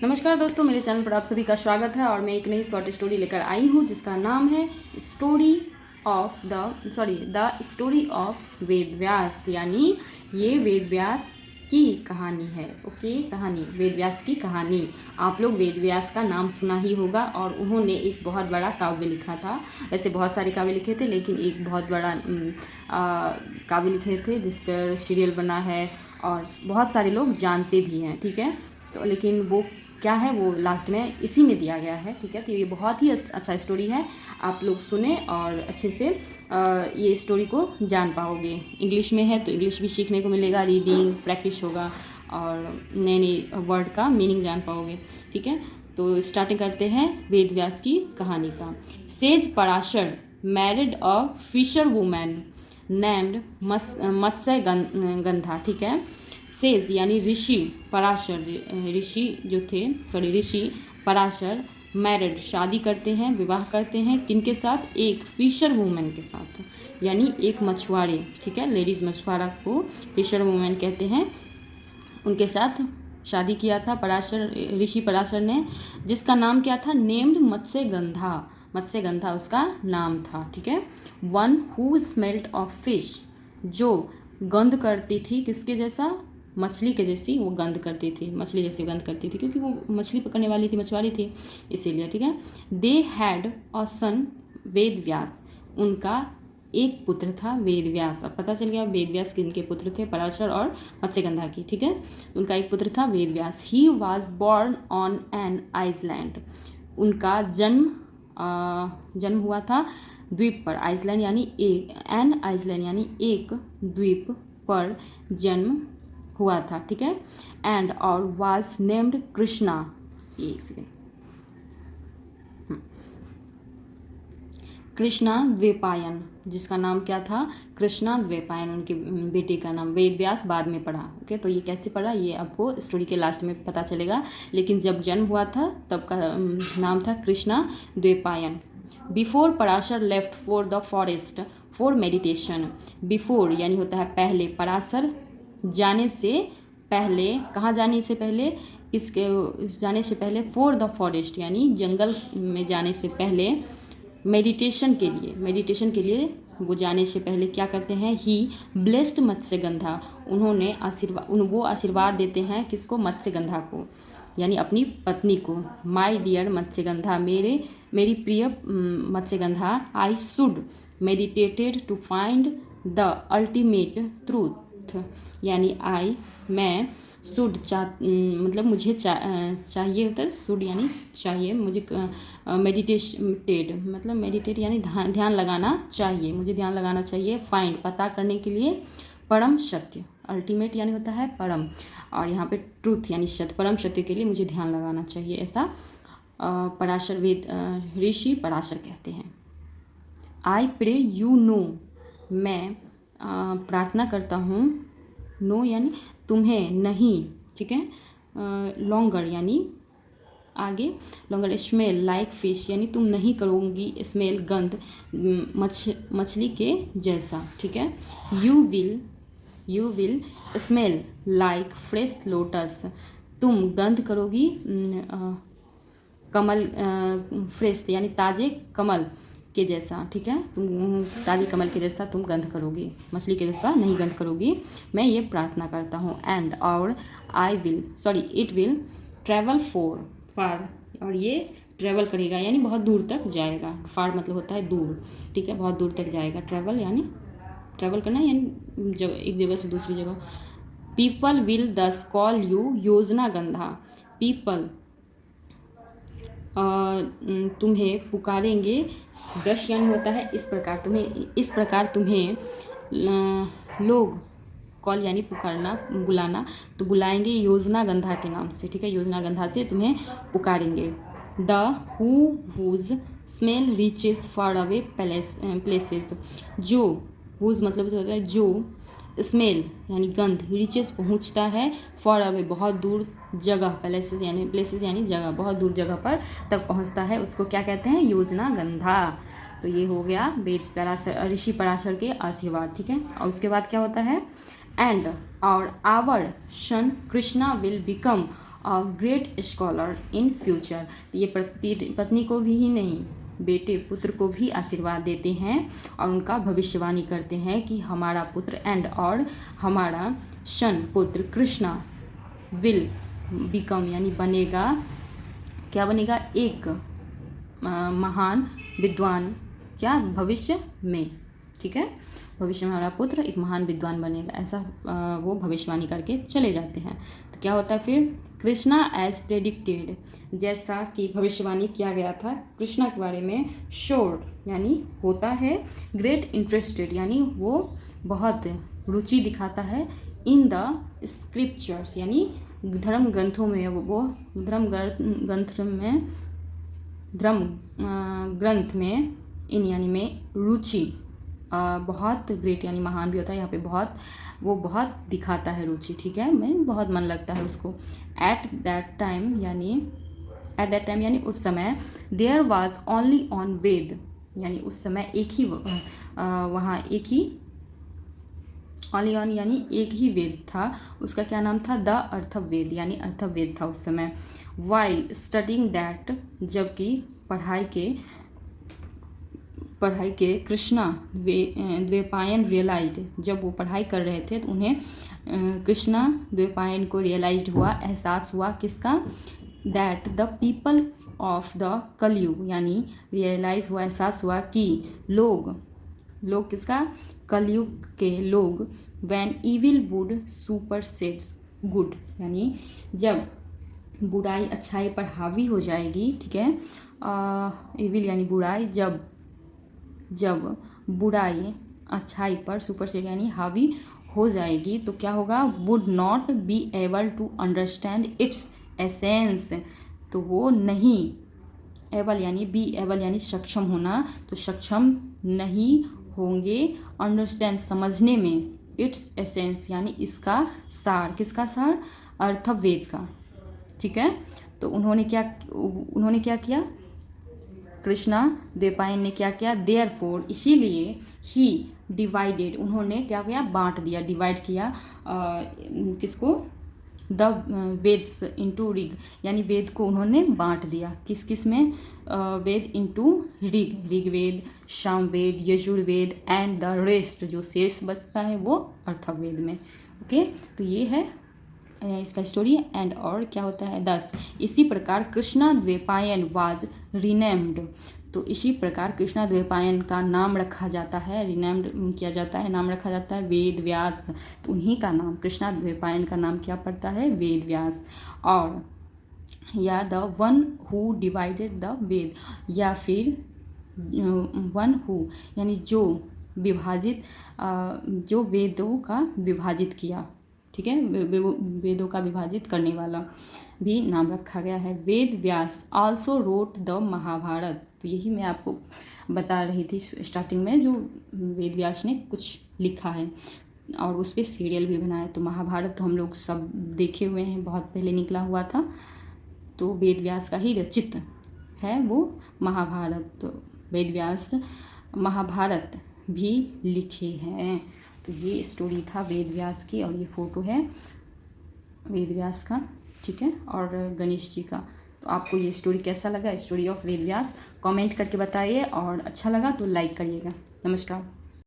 नमस्कार दोस्तों, मेरे चैनल पर आप सभी का स्वागत है और मैं एक नई शॉर्ट स्टोरी लेकर आई हूँ जिसका नाम है द स्टोरी ऑफ वेद व्यास। यानी ये वेद व्यास की कहानी है। ओके, कहानी वेद व्यास की कहानी। आप लोग वेद व्यास का नाम सुना ही होगा और उन्होंने एक बहुत बड़ा काव्य लिखा था। वैसे बहुत सारे काव्य लिखे थे लेकिन एक बहुत बड़ा काव्य लिखे थे जिस पर सीरियल बना है और बहुत सारे लोग जानते भी हैं। ठीक है, तो लेकिन वो क्या है वो लास्ट में इसी में दिया गया है। ठीक है, तो ये बहुत ही अच्छा स्टोरी है। आप लोग सुने और अच्छे से ये स्टोरी को जान पाओगे। इंग्लिश में है तो इंग्लिश भी सीखने को मिलेगा, रीडिंग प्रैक्टिस होगा और नए नए वर्ड का मीनिंग जान पाओगे। ठीक है, तो स्टार्टिंग करते हैं वेद व्यास की कहानी का। Sage Parashar married a fisher woman named Matsyagandha. ठीक है, सेज यानी ऋषि, पराशर ऋषि जो थे, ऋषि पराशर मैरिड शादी करते हैं, विवाह करते हैं किनके साथ? एक फिशर वुमेन के साथ, यानी एक मछुआरे। ठीक है, लेडीज़ मछुआरा को फिशर वुमेन कहते हैं। उनके साथ शादी किया था पराशर, ऋषि पराशर ने, जिसका नाम क्या था? नेम्ड मत्स्यगंधा। मत्स्यगंधा उसका नाम था। ठीक है, one who smelt of fish, जो गंध करती थी किसके जैसा? मछली के जैसी वो गंध करती थी, मछली जैसी गंध करती थी क्योंकि वो मछली पकड़ने वाली थी, मछुआरी थी इसीलिए। ठीक है, दे हैड अ सन वेद व्यास, उनका एक पुत्र था वेद व्यास। अब पता चल गया वेद व्यास किनके पुत्र थे? पराशर और मत्स्यगंधा की। ठीक है, उनका एक पुत्र था Ved Vyas. He was born on an island, उनका जन्म हुआ था द्वीप पर। आइसलैंड यानी एक, एन आइसलैंड यानी एक द्वीप पर जन्म हुआ था। ठीक है, एंड और वाज नेम्ड कृष्णा। एक सेकेंड, कृष्णा द्वैपायन, जिसका नाम क्या था? कृष्णा द्वैपायन, उनके बेटे का नाम। वेद व्यास बाद में पढ़ा। ओके, तो ये कैसे पढ़ा ये आपको स्टोरी के लास्ट में पता चलेगा, लेकिन जब जन्म हुआ था तब का नाम था Krishna Dvaipayana. Before Parashar left for the forest for meditation. Before यानी होता है पहले, पराशर जाने से पहले, कहाँ जाने से पहले? इसके जाने से पहले, फॉर द फॉरेस्ट यानी जंगल में जाने से पहले, मेडिटेशन के लिए वो जाने से पहले क्या करते हैं? ही ब्लेस्ड मत्स्यगंधा, उन्होंने वो आशीर्वाद देते हैं किसको? मत्स्यगंधा को, यानी अपनी पत्नी को। माई डियर मत्स्यगंधा, मेरी प्रिय Matsyagandha, I should meditated to find the ultimate truth, यानी मैं शुड मतलब मुझे चाहिए होता है, शुड यानी चाहिए, मुझे मेडिटेट यानी ध्यान लगाना चाहिए, मुझे ध्यान लगाना चाहिए। फाइंड पता करने के लिए, परम सत्य, अल्टीमेट यानी होता है परम, और यहाँ पे ट्रूथ यानी सत्य, परम सत्य के लिए मुझे ध्यान लगाना चाहिए, ऐसा पराशर वेद ऋषि पराशर कहते हैं। आई प्रे यू नो, मैं प्रार्थना करता हूँ, नो यानी तुम्हें नहीं। ठीक है, लॉन्गर यानी आगे, लॉन्गर, स्मेल लाइक फिश यानी तुम नहीं करोगी स्मेल गंध मछली के जैसा। ठीक है, you will smell like fresh lotus, तुम गंध करोगी कमल, फ्रेश यानी ताजे कमल के जैसा। ठीक है, तुम ताजे कमल के जैसा तुम गंध करोगी, मछली के जैसा नहीं गंध करोगी, मैं ये प्रार्थना करता हूँ। एंड और इट विल ट्रैवल फार, और ये ट्रैवल करेगा यानी बहुत दूर तक जाएगा। फार मतलब होता है दूर। ठीक है, बहुत दूर तक जाएगा। ट्रैवल यानी ट्रैवल करना यानी एक जगह से दूसरी जगह। पीपल विल दस कॉल यू योजना गंधा, पीपल तुम्हें पुकारेंगे, दश यानी होता है इस प्रकार तुम्हें लोग, कॉल यानी पुकारना, बुलाना, तो बुलाएंगे योजना गंधा के नाम से। ठीक है, योजना गंधा से तुम्हें पुकारेंगे। The whose smell reaches far away places, जो हुज मतलब होता है जो, स्मेल यानी गंध, रीचेस पहुंचता है, फॉर अवे बहुत दूर, जगह, प्लेसेस यानी जगह, बहुत दूर जगह पर तक पहुंचता है, उसको क्या कहते हैं? योजना गंधा। तो ये हो गया वेद पराशर, ऋषि पराशर के आशीर्वाद। ठीक है, और उसके बाद क्या होता है? एंड और our son Krishna will become a great scholar in future. ये पत्नी को भी ही नहीं, बेटे पुत्र को भी आशीर्वाद देते हैं और उनका भविष्यवाणी करते हैं कि हमारा पुत्र एंड और हमारा सन पुत्र कृष्णा विल बिकम यानी बनेगा, क्या बनेगा, एक महान विद्वान, क्या, भविष्य में, ठीक है, भविष्य में हमारा पुत्र एक महान विद्वान बनेगा, ऐसा वो भविष्यवाणी करके चले जाते हैं। तो क्या होता है फिर, कृष्णा एज प्रेडिक्टेड, जैसा कि भविष्यवाणी किया गया था कृष्णा के बारे में, शोर यानी होता है, ग्रेट इंटरेस्टेड यानी वो बहुत रुचि दिखाता है, इन द स्क्रिप्चर्स यानी धर्म ग्रंथों में, वो धर्म ग्रंथ में, इन यानी में रुचि, बहुत ग्रेट यानी महान भी होता है, यहाँ पे बहुत, वो बहुत दिखाता है रुचि, ठीक है, मैं बहुत मन लगता है उसको। एट दैट टाइम यानी उस समय, देयर वाज ओनली ऑन वेद यानी उस समय एक ही वहाँ एक ही, ओनली ऑन यानी एक ही वेद था, उसका क्या नाम था, द अर्थवेद यानी अर्थवेद था उस समय। वाइल स्टडिंग दैट, जबकि पढ़ाई के कृष्णा द्वैपायन रियलाइज्ड, जब वो पढ़ाई कर रहे थे तो उन्हें कृष्णा द्वैपायन को रियलाइज्ड हुआ, एहसास हुआ, किसका, that the people of the कलयुग यानी रियलाइज हुआ, एहसास हुआ कि लोग किसका, कलयुग के लोग, व्हेन इविल वुड सुपरसेड्स गुड यानी जब बुराई अच्छाई पर हावी हो जाएगी, ठीक है, इविल यानी बुराई, जब बुराई अच्छाई पर सुपरसेड यानी हावी हो जाएगी तो क्या होगा, would not be able to understand its essence, तो वो नहीं, एबल यानी बी एबल यानी सक्षम होना, तो सक्षम नहीं होंगे, अंडरस्टैंड समझने में, इट्स एसेंस यानी इसका सार, किसका सार, अर्थवेद का, ठीक है। तो उन्होंने क्या किया, कृष्णा द्वैपायन ने क्या किया, देयरफॉर इसीलिए, ही डिवाइडेड उन्होंने क्या किया, बांट दिया, डिवाइड किया, किसको, द वेद्स इनटू ऋग यानी वेद को उन्होंने बांट दिया, किस में, Veda into Rigveda, Samaveda, Yajurveda and the rest, जो शेष बचता है वो अर्थवेद में। ओके, तो ये है इसका स्टोरी एंड, और क्या होता है 10, इसी प्रकार कृष्णा द्वैपायन वाज रिनेम्ड, तो इसी प्रकार कृष्णा द्वैपायन का नाम रखा जाता है, रिनेम्ड किया जाता है, नाम रखा जाता है वेद व्यास, तो उन्हीं का नाम, कृष्णा द्वैपायन का नाम क्या पड़ता है, वेद व्यास, और या the one who divided the Veda, या फिर वन हु यानी जो विभाजित, जो वेदों का विभाजित किया, ठीक है, वेदों का विभाजित करने वाला भी नाम रखा गया है। Ved Vyas also wrote the Mahabharat, तो यही मैं आपको बता रही थी स्टार्टिंग में, जो वेद व्यास ने कुछ लिखा है और उस पर सीरियल भी बनाया, तो महाभारत तो हम लोग सब देखे हुए हैं, बहुत पहले निकला हुआ था, तो वेद व्यास का ही रचित है वो महाभारत, तो वेद व्यास महाभारत भी लिखे हैं। तो ये स्टोरी था वेद व्यास की, और ये फ़ोटो है वेद व्यास का, ठीक है, और गणेश जी का। तो आपको ये स्टोरी कैसा लगा, story of Ved Vyas, comment करके बताइए, और अच्छा लगा तो लाइक करिएगा। नमस्कार।